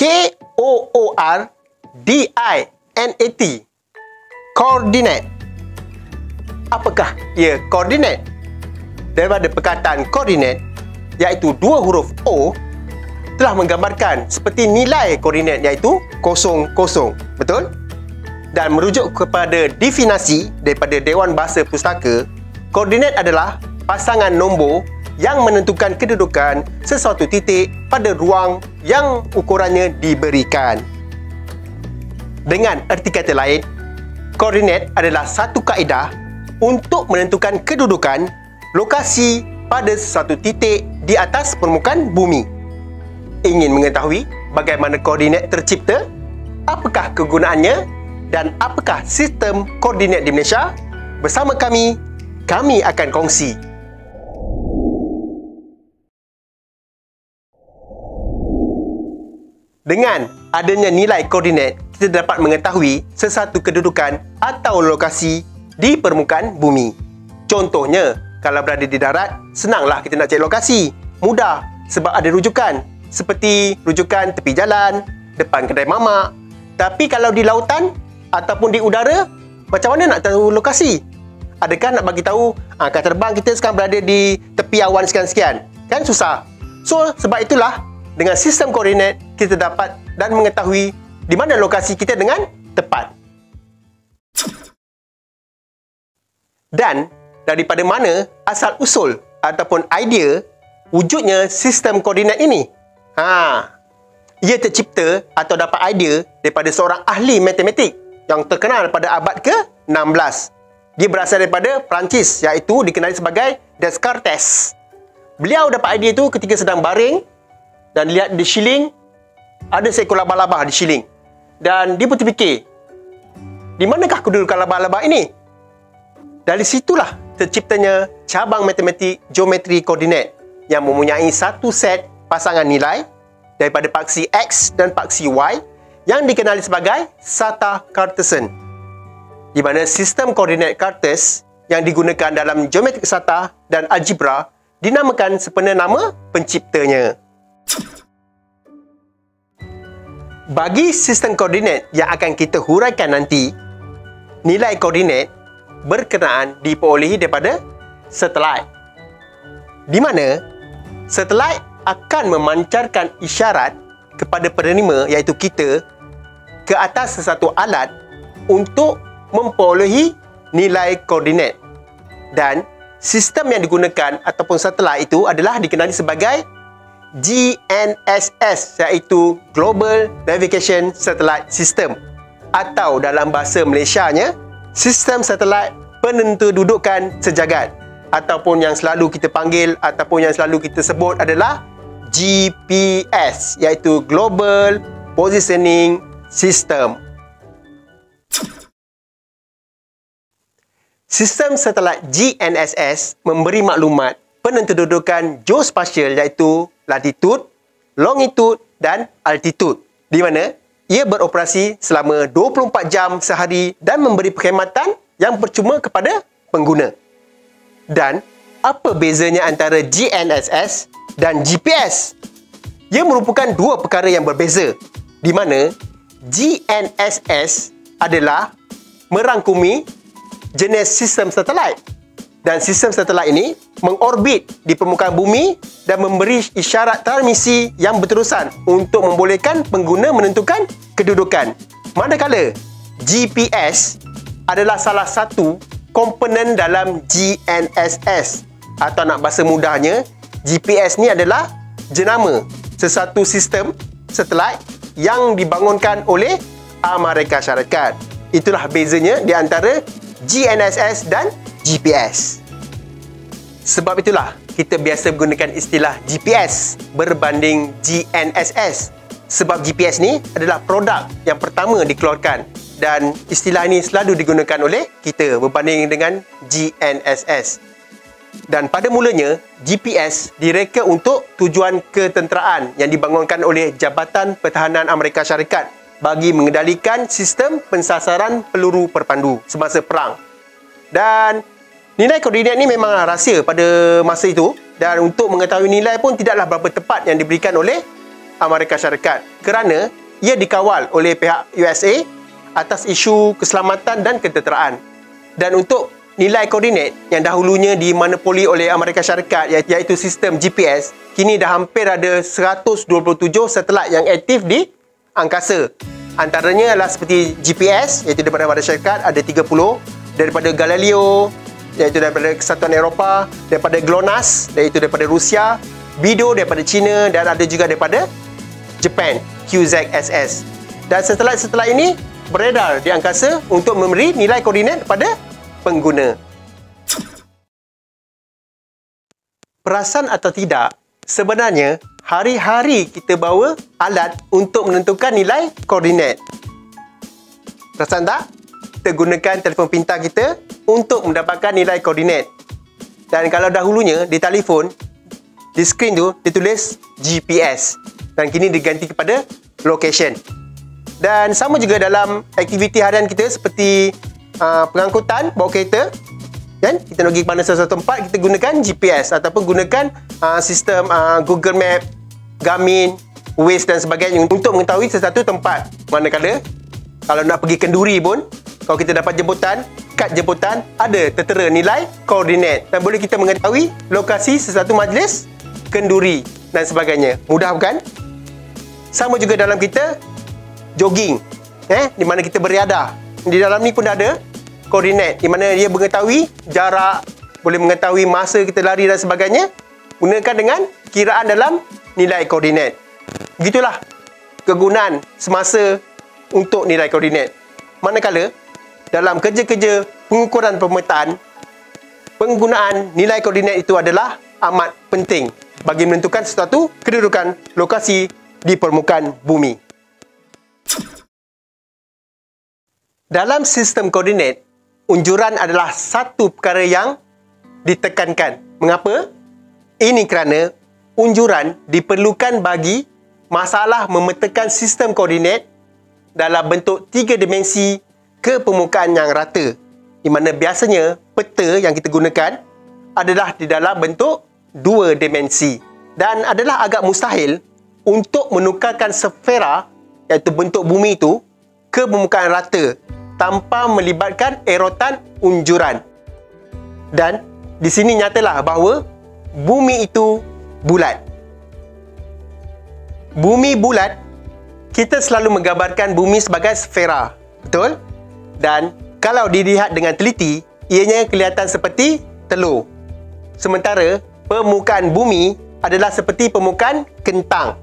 Koordinat. Koordinat. Apakah ia koordinat? Daripada perkataan koordinat, iaitu dua huruf O, telah menggambarkan seperti nilai koordinat, iaitu 00. Betul? Dan merujuk kepada definisi daripada Dewan Bahasa Pustaka, koordinat adalah pasangan nombor yang menentukan kedudukan sesuatu titik pada ruang yang ukurannya diberikan. Dengan erti kata lain, koordinat adalah satu kaedah untuk menentukan kedudukan lokasi pada sesuatu titik di atas permukaan bumi. Ingin mengetahui bagaimana koordinat tercipta? Apakah kegunaannya? Dan apakah sistem koordinat di Malaysia? Bersama kami akan kongsi. Dengan adanya nilai koordinat, kita dapat mengetahui sesuatu kedudukan atau lokasi di permukaan bumi. Contohnya, kalau berada di darat, senanglah kita nak cari lokasi. Mudah sebab ada rujukan. Seperti rujukan tepi jalan, depan kedai mamak. Tapi kalau di lautan ataupun di udara, macam mana nak tahu lokasi? Adakah nak bagi tahu kapal terbang kita sekarang berada di tepi awan sekian-sekian? Kan susah. So, sebab itulah dengan sistem koordinat kita dapat dan mengetahui di mana lokasi kita dengan tepat. Dan daripada mana asal usul ataupun idea wujudnya sistem koordinat ini? Ia tercipta atau dapat idea daripada seorang ahli matematik yang terkenal pada abad ke-16. Dia berasal daripada Perancis, iaitu dikenali sebagai Descartes. Beliau dapat idea itu ketika sedang baring dan lihat di shilling, ada seekor labah-labah di shilling. Dan dia pun terfikir, di manakah kedudukan labah-labah ini? Dari situlah terciptanya cabang matematik geometri koordinat yang mempunyai satu set pasangan nilai daripada paksi X dan paksi Y yang dikenali sebagai Sata Cartesian, di mana sistem koordinat Cartes yang digunakan dalam geometri sata dan algebra dinamakan sempena nama penciptanya. Bagi sistem koordinat yang akan kita huraikan nanti, nilai koordinat berkenaan diperolehi daripada satelit, di mana satelit akan memancarkan isyarat kepada penerima, iaitu kita, ke atas sesuatu alat untuk memperolehi nilai koordinat. Dan sistem yang digunakan ataupun satelit itu adalah dikenali sebagai GNSS, iaitu Global Navigation Satellite System, atau dalam bahasa Malaysianya, sistem satelit penentu dudukan sejagat, ataupun yang selalu kita panggil ataupun yang selalu kita sebut adalah GPS, iaitu Global Positioning System. Sistem satelit GNSS memberi maklumat penentu dudukan geospasial, iaitu latitude, longitude dan altitude, di mana ia beroperasi selama 24 jam sehari dan memberi perkhidmatan yang percuma kepada pengguna. Dan apa bezanya antara GNSS dan GPS? Ia merupakan dua perkara yang berbeza, di mana GNSS adalah merangkumi jenis sistem satelit, dan sistem satelit ini mengorbit di permukaan bumi dan memberi isyarat transmisi yang berterusan untuk membolehkan pengguna menentukan kedudukan. Manakala GPS adalah salah satu komponen dalam GNSS, atau nak bahasa mudahnya, GPS ni adalah jenama sesuatu sistem satelit yang dibangunkan oleh Amerika Syarikat. Itulah bezanya di antara GNSS dan GPS. Sebab itulah kita biasa menggunakan istilah GPS berbanding GNSS. Sebab GPS ni adalah produk yang pertama dikeluarkan dan istilah ini selalu digunakan oleh kita berbanding dengan GNSS. Dan pada mulanya, GPS direka untuk tujuan ketenteraan yang dibangunkan oleh Jabatan Pertahanan Amerika Syarikat bagi mengendalikan sistem pensasaran peluru perpandu semasa perang. Dan nilai koordinat ni memang rahsia pada masa itu, dan untuk mengetahui nilai pun tidaklah berapa tepat yang diberikan oleh Amerika Syarikat kerana ia dikawal oleh pihak USA atas isu keselamatan dan ketenteraan. Dan untuk nilai koordinat yang dahulunya dimonopoli oleh Amerika Syarikat iaitu sistem GPS, kini dah hampir ada 127 satelit yang aktif di angkasa. Antaranya adalah seperti GPS iaitu daripada Amerika Syarikat ada 30, daripada Galileo iaitu daripada Kesatuan Eropah, daripada GLONASS iaitu daripada Rusia, BeiDou daripada China dan ada juga daripada Jepun, QZSS. Dan satelit-satelit ini beredar di angkasa untuk memberi nilai koordinat kepada pengguna. Perasan atau tidak, sebenarnya hari-hari kita bawa alat untuk menentukan nilai koordinat. Perasan tak? Kita gunakan telefon pintar kita untuk mendapatkan nilai koordinat. Dan kalau dahulunya di telefon, di skrin tu ditulis GPS dan kini diganti kepada location. Dan sama juga dalam aktiviti harian kita seperti pengangkutan bawa kereta, kan? Kita nak pergi ke mana sesuatu tempat, kita gunakan GPS ataupun gunakan sistem Google Map, Garmin, Waze dan sebagainya untuk mengetahui sesuatu tempat. Manakala kalau nak pergi kenduri pun, kalau kita dapat jemputan, kad jemputan ada tertera nilai koordinat dan boleh kita mengetahui lokasi sesuatu majlis kenduri dan sebagainya. Mudah bukan? Sama juga dalam kita jogging, di mana kita beriadah. Di dalam ni pun ada koordinat di mana dia mengetahui jarak, boleh mengetahui masa kita lari dan sebagainya, gunakan dengan kiraan dalam nilai koordinat. Begitulah kegunaan semasa untuk nilai koordinat. Manakala dalam kerja-kerja pengukuran pemetaan, penggunaan nilai koordinat itu adalah amat penting bagi menentukan sesuatu kedudukan lokasi di permukaan bumi. Dalam sistem koordinat, unjuran adalah satu perkara yang ditekankan. Mengapa? Ini kerana unjuran diperlukan bagi masalah memetakan sistem koordinat dalam bentuk 3 dimensi ke permukaan yang rata, di mana biasanya peta yang kita gunakan adalah di dalam bentuk 2 dimensi dan adalah agak mustahil untuk menukarkan sfera iaitu bentuk bumi itu ke permukaan rata tanpa melibatkan erotan unjuran. Dan di sini nyatalah bahawa bumi itu bulat. Bumi bulat, kita selalu menggambarkan bumi sebagai sfera, betul? Dan kalau dilihat dengan teliti, ianya kelihatan seperti telur. Sementara permukaan bumi adalah seperti permukaan kentang,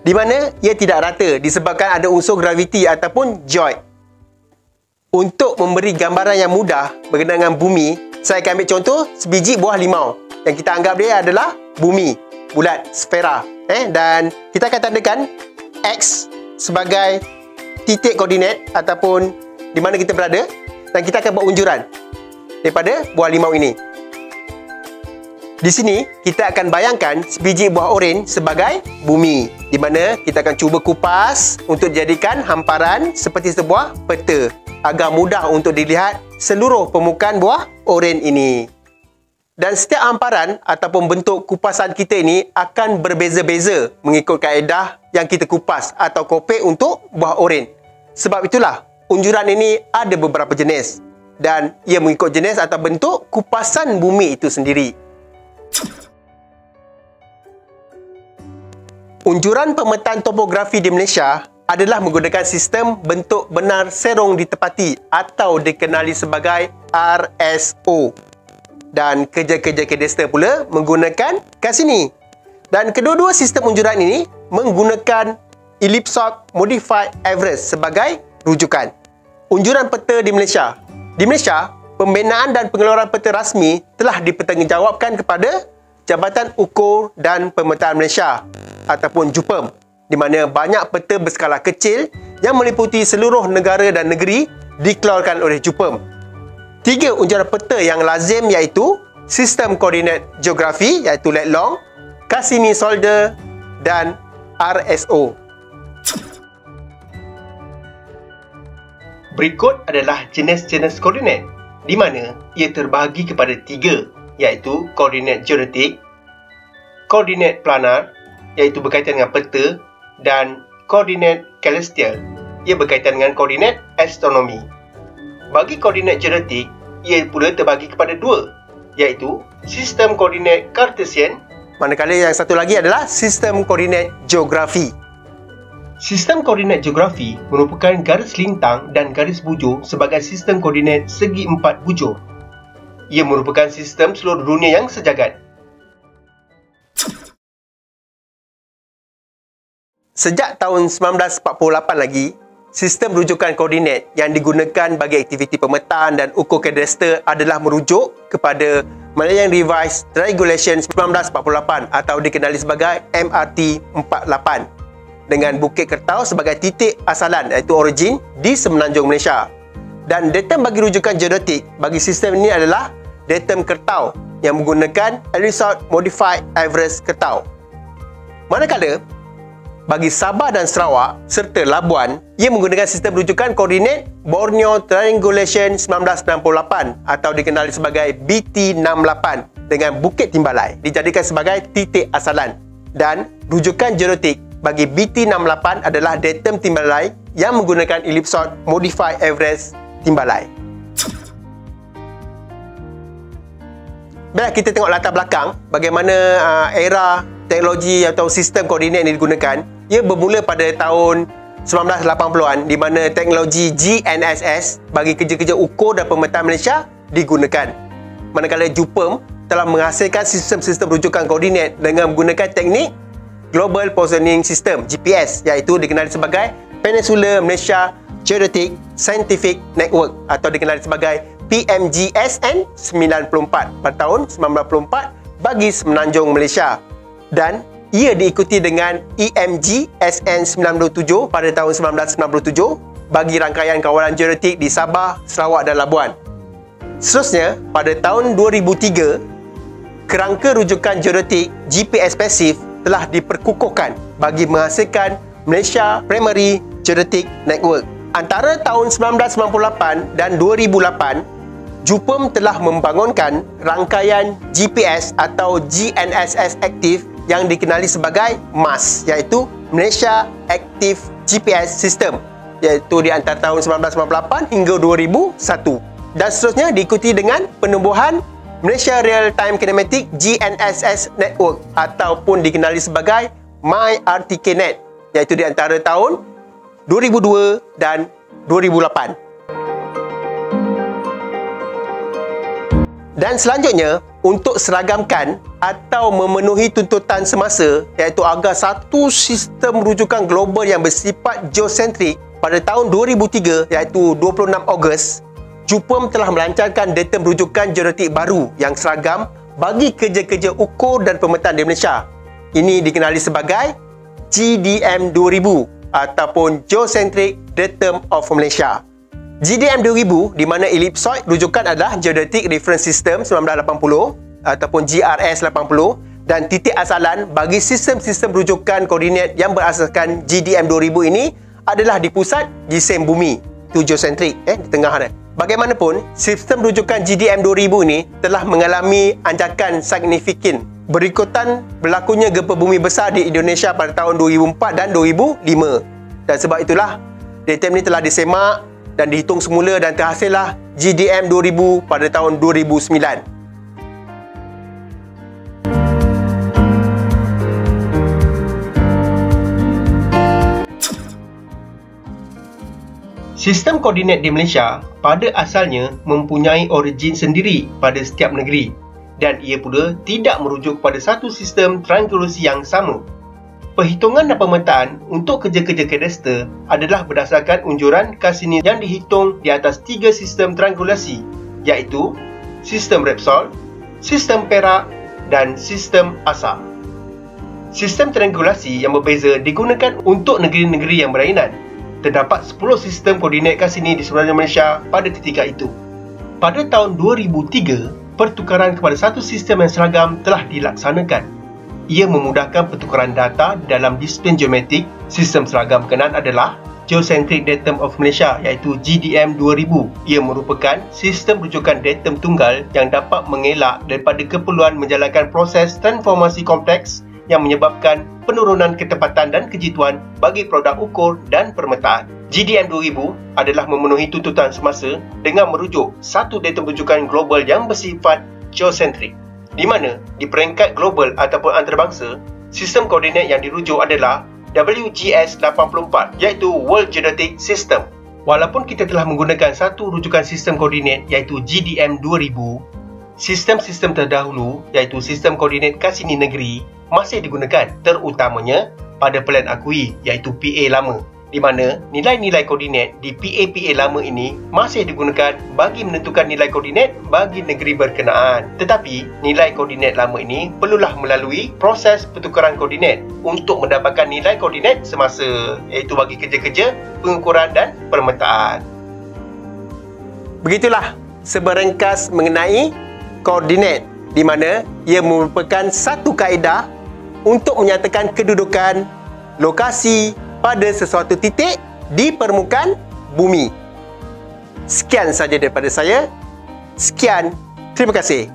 di mana ia tidak rata disebabkan ada unsur graviti ataupun joid. Untuk memberi gambaran yang mudah berkenaan dengan bumi, saya akan ambil contoh sebiji buah limau yang kita anggap dia adalah bumi bulat, sfera. Dan kita akan tandakan X sebagai titik koordinat ataupun di mana kita berada, dan kita akan buat unjuran daripada buah limau ini. Di sini kita akan bayangkan sebiji buah oren sebagai bumi, di mana kita akan cuba kupas untuk jadikan hamparan seperti sebuah peta agar mudah untuk dilihat seluruh permukaan buah oren ini. Dan setiap hamparan ataupun bentuk kupasan kita ini akan berbeza-beza mengikut kaedah yang kita kupas atau kopek untuk buah oren. Sebab itulah unjuran ini ada beberapa jenis dan ia mengikut jenis atau bentuk kupasan bumi itu sendiri. Unjuran pemetaan topografi di Malaysia adalah menggunakan sistem bentuk benar serong ditepati atau dikenali sebagai RSO. Dan kerja-kerja kadastra pula menggunakan kat sini. Dan kedua-dua sistem unjuran ini menggunakan Ellipsoid Modified Average sebagai rujukan. Unjuran peta di Malaysia. Di Malaysia, pembinaan dan pengeluaran peta rasmi telah dipertanggungjawabkan kepada Jabatan Ukur dan Pemetaan Malaysia ataupun JUPEM, di mana banyak peta berskala kecil yang meliputi seluruh negara dan negeri dikeluarkan oleh JUPEM. 3 unjuran peta yang lazim iaitu Sistem Koordinat Geografi iaitu Lat Long, Cassini-Solder dan RSO. Berikut adalah jenis-jenis koordinat di mana ia terbahagi kepada 3 iaitu koordinat geodetik, koordinat planar iaitu berkaitan dengan peta dan koordinat celestial. Ia berkaitan dengan koordinat astronomi. Bagi koordinat geodetik, ia pula terbagi kepada dua, iaitu sistem koordinat Cartesian, manakala yang satu lagi adalah sistem koordinat geografi. Sistem koordinat geografi merupakan garis lintang dan garis bujur sebagai sistem koordinat segi empat bujur. Ia merupakan sistem seluruh dunia yang sejagat. Sejak tahun 1948 lagi, sistem rujukan koordinat yang digunakan bagi aktiviti pemetaan dan ukur kadastra adalah merujuk kepada Malayan Revised Regulation 1948 atau dikenali sebagai MRT 48 dengan Bukit Kertau sebagai titik asalan iaitu origin di Semenanjung Malaysia. Dan datum bagi rujukan geodetik bagi sistem ini adalah datum Kertau yang menggunakan Elisord Modified Average Kertau. Manakala bagi Sabah dan Sarawak serta Labuan, ia menggunakan sistem rujukan koordinat Borneo Triangulation 1968 atau dikenali sebagai BT68 dengan Bukit Timbalai dijadikan sebagai titik asalan. Dan rujukan geodetik bagi BT68 adalah datum Timbalai yang menggunakan Elisord Modified Average Timbalai. Baiklah, kita tengok latar belakang bagaimana era teknologi atau sistem koordinat yang digunakan. Ia bermula pada tahun 1980-an di mana teknologi GNSS bagi kerja-kerja ukur dan pemetaan Malaysia digunakan. Manakala JUPEM telah menghasilkan sistem-sistem rujukan koordinat dengan menggunakan teknik Global Positioning System GPS iaitu dikenali sebagai Peninsular Malaysia Geodetic Scientific Network atau dikenali sebagai PMGSN 94 pada tahun 1994 bagi Semenanjung Malaysia. Dan ia diikuti dengan EMG SN97 pada tahun 1997 bagi rangkaian kawalan geodetik di Sabah, Sarawak dan Labuan. Seterusnya, pada tahun 2003, kerangka rujukan geodetik GPS pasif telah diperkukuhkan bagi menghasilkan Malaysia Primary Geodetic Network. Antara tahun 1998 dan 2008, JUPEM telah membangunkan rangkaian GPS atau GNSS aktif yang dikenali sebagai MAS iaitu Malaysia Active GPS System iaitu di antara tahun 1998 hingga 2001 dan seterusnya diikuti dengan penubuhan Malaysia Real Time Kinematic GNSS Network ataupun dikenali sebagai MyRTKnet iaitu di antara tahun 2002 dan 2008. Dan selanjutnya, untuk seragamkan atau memenuhi tuntutan semasa iaitu agar satu sistem rujukan global yang bersifat geosentrik pada tahun 2003 iaitu 26 Ogos, JUPEM telah melancarkan datum rujukan geodetik baru yang seragam bagi kerja-kerja ukur dan pemetaan di Malaysia. Ini dikenali sebagai GDM 2000 ataupun Geocentric Datum of Malaysia. GDM 2000 di mana ellipsoid rujukan adalah Geodetic Reference System 1980 ataupun GRS 80 dan titik asalan bagi sistem-sistem rujukan koordinat yang berasaskan GDM 2000 ini adalah di pusat jisim bumi. Itu geosentrik di tengah dia. Bagaimanapun, sistem rujukan GDM 2000 ini telah mengalami anjakan signifikan berikutan berlakunya gempa bumi besar di Indonesia pada tahun 2004 dan 2005. Dan sebab itulah datum ini telah disemak dan dihitung semula dan terhasillah GDM 2000 pada tahun 2009. Sistem koordinat di Malaysia pada asalnya mempunyai origin sendiri pada setiap negeri dan ia pula tidak merujuk pada satu sistem triangulasi yang sama. Perhitungan dan pemetaan untuk kerja-kerja kadastra adalah berdasarkan unjuran Cassini yang dihitung di atas 3 sistem triangulasi iaitu sistem Repsol, sistem Perak dan sistem ASA. Sistem triangulasi yang berbeza digunakan untuk negeri-negeri yang berlainan. Terdapat 10 sistem koordinat Cassini di seluruh Malaysia pada ketika itu. Pada tahun 2003, pertukaran kepada satu sistem yang seragam telah dilaksanakan. Ia memudahkan pertukaran data dalam disiplin geometrik. Sistem seragam berkenaan adalah Geocentric Datum of Malaysia iaitu GDM 2000. Ia merupakan sistem rujukan datum tunggal yang dapat mengelak daripada keperluan menjalankan proses transformasi kompleks yang menyebabkan penurunan ketepatan dan kejituan bagi produk ukur dan permetaan. GDM 2000 adalah memenuhi tuntutan semasa dengan merujuk satu datum rujukan global yang bersifat geosentrik, di mana di peringkat global ataupun antarabangsa, sistem koordinat yang dirujuk adalah WGS 84 iaitu World Geodetic System. Walaupun kita telah menggunakan satu rujukan sistem koordinat iaitu GDM 2000, sistem-sistem terdahulu iaitu sistem koordinat Cassini negeri masih digunakan, terutamanya pada pelan akui iaitu PA lama, di mana nilai-nilai koordinat di PA lama ini masih digunakan bagi menentukan nilai koordinat bagi negeri berkenaan. Tetapi nilai koordinat lama ini perlulah melalui proses pertukaran koordinat untuk mendapatkan nilai koordinat semasa, iaitu bagi kerja-kerja pengukuran dan permetaan. Begitulah seberengkas mengenai koordinat, di mana ia merupakan satu kaedah untuk menyatakan kedudukan lokasi pada sesuatu titik di permukaan bumi. Sekian saja daripada saya. Sekian, terima kasih.